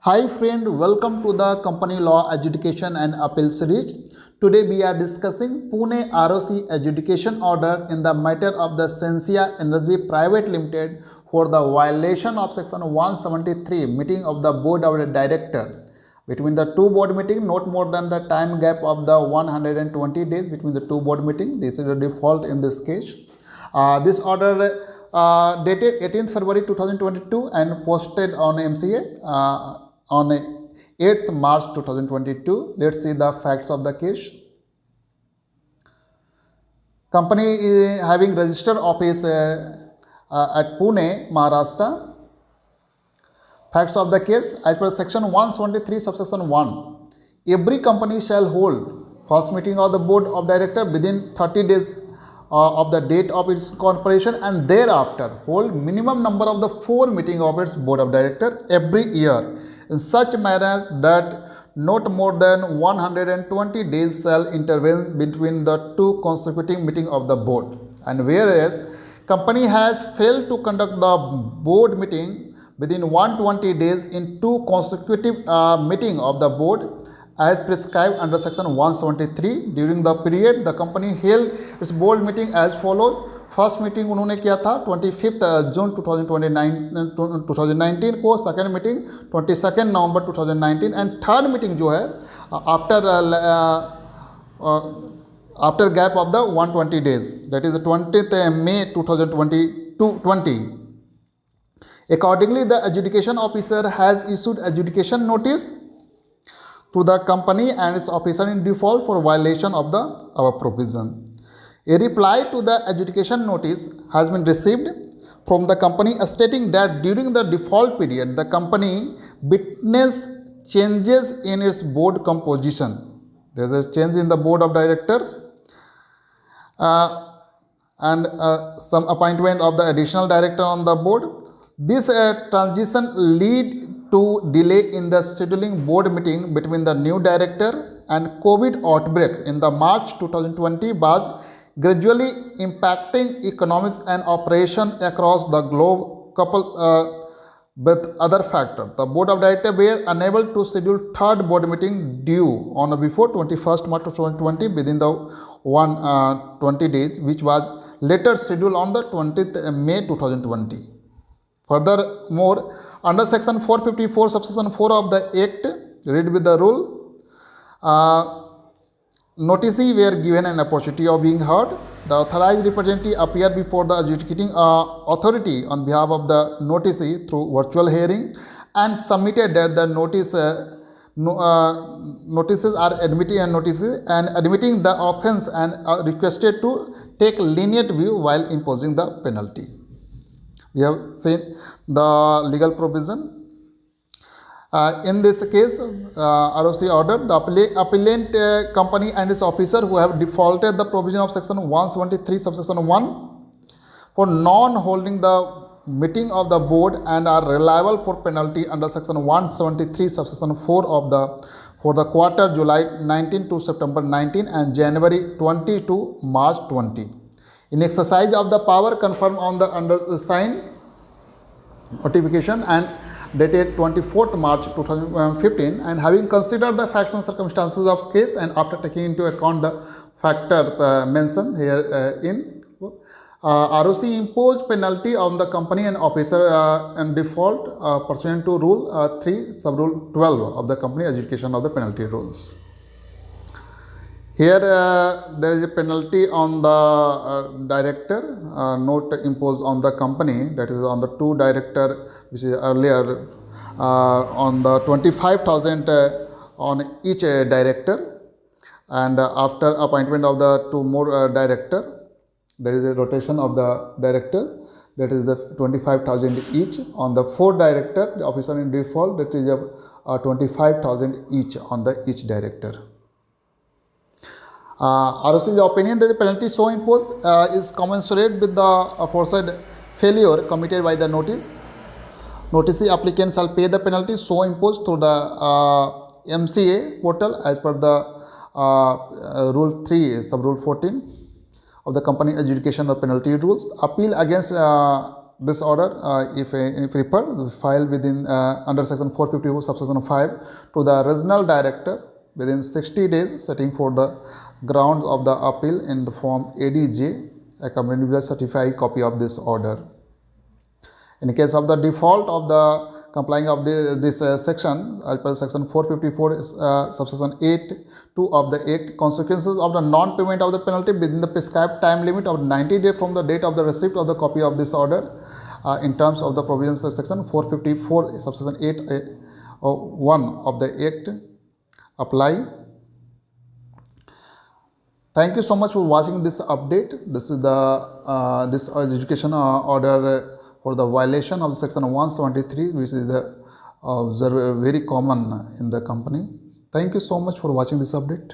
Hi friend, welcome to the Company Law Adjudication and Appeal series. Today we are discussing Pune ROC Adjudication Order in the matter of the Sensia Energy Private Limited for the violation of Section 173 meeting of the Board of Director. Between the two board meeting, not more than the time gap of the 120 days between the two board meeting. This is a default in this case. This order dated 18th February 2022 and posted on MCA on 8th March 2022. Let's see the facts of the case. Company is having registered office at Pune, Maharashtra. Facts of the case as per section 173 subsection 1. Every company shall hold first meeting of the board of director within 30 days of the date of its incorporation and thereafter hold minimum number of the 4 meeting of its board of director every year in such manner that not more than 120 days shall intervene between the two consecutive meeting of the board. And whereas company has failed to conduct the board meeting within 120 days in two consecutive meeting of the board as prescribed under section 173, during the period the company held its board meeting as follows. First meeting उन्होंने किया था 25 जून 2019 को, second meeting 22 November 2019 and third meeting जो है after gap of the 120 days, that is 20th May 2020. Accordingly, the adjudication officer has issued adjudication notice to the company and its officer in default for violation of the above provision. A reply to the adjudication notice has been received from the company stating that during the default period, the company witnessed changes in its board composition. There is a change in the board of directors and some appointment of the additional director on the board. This transition lead to delay in the scheduling board meeting between the new director and COVID outbreak in the March 2020 was gradually impacting economics and operation across the globe coupled with other factors. The board of directors were unable to schedule third board meeting due on or before 21st March 2020 within the 120 days, which was later scheduled on the 20th May 2020. Furthermore, under section 454 subsection 4 of the Act, read with the rule, notices were given an opportunity of being heard. The authorized representative appeared before the adjudicating authority on behalf of the noticee through virtual hearing and submitted that the notices are admitting the offence and requested to take lenient view while imposing the penalty. We have seen the legal provision. In this case, ROC order, the appellant company and its officer who have defaulted the provision of section 173 subsection 1 for non-holding the meeting of the board and are liable for penalty under section 173 subsection 4 of for the quarter July 19 to September 19 and January 20 to March 20. In exercise of the power confirmed on the undersigned notification and dated 24th March 2015, and having considered the facts and circumstances of case and after taking into account the factors mentioned herein, ROC imposed penalty on the company and officer and default pursuant to Rule 3 Sub-Rule 12 of the Company Adjudication of the Penalty Rules. Here there is a penalty on the director, not imposed on the company, that is on the two director, which is earlier on the 25,000 on each director, and after appointment of the two more director, there is a rotation of the director, that is the 25,000 each. On the 4 director, the officer in default, that is 25,000 each on the each director. ROC's opinion that the penalty so imposed is commensurate with the aforesaid failure committed by the noticee applicant shall pay the penalty so imposed through the MCA portal as per the Rule 3 Sub-Rule 14 of the Company Adjudication of Penalty Rules. Appeal against this order, if referred, file within under section 454 subsection 5 to the regional director within 60 days, setting for the grounds of the appeal in the form ADJ, accompanied with a certified copy of this order. In case of the default of the complying of this section, as per section 454 subsection 8 2 of the Act, consequences of the non-payment of the penalty within the prescribed time limit of 90 days from the date of the receipt of the copy of this order, in terms of the provisions of section 454 subsection 8 1 of the Act, apply. Thank you so much for watching this update. This is the this adjudication order for the violation of section 173, which is very common in the company. Thank you so much for watching this update.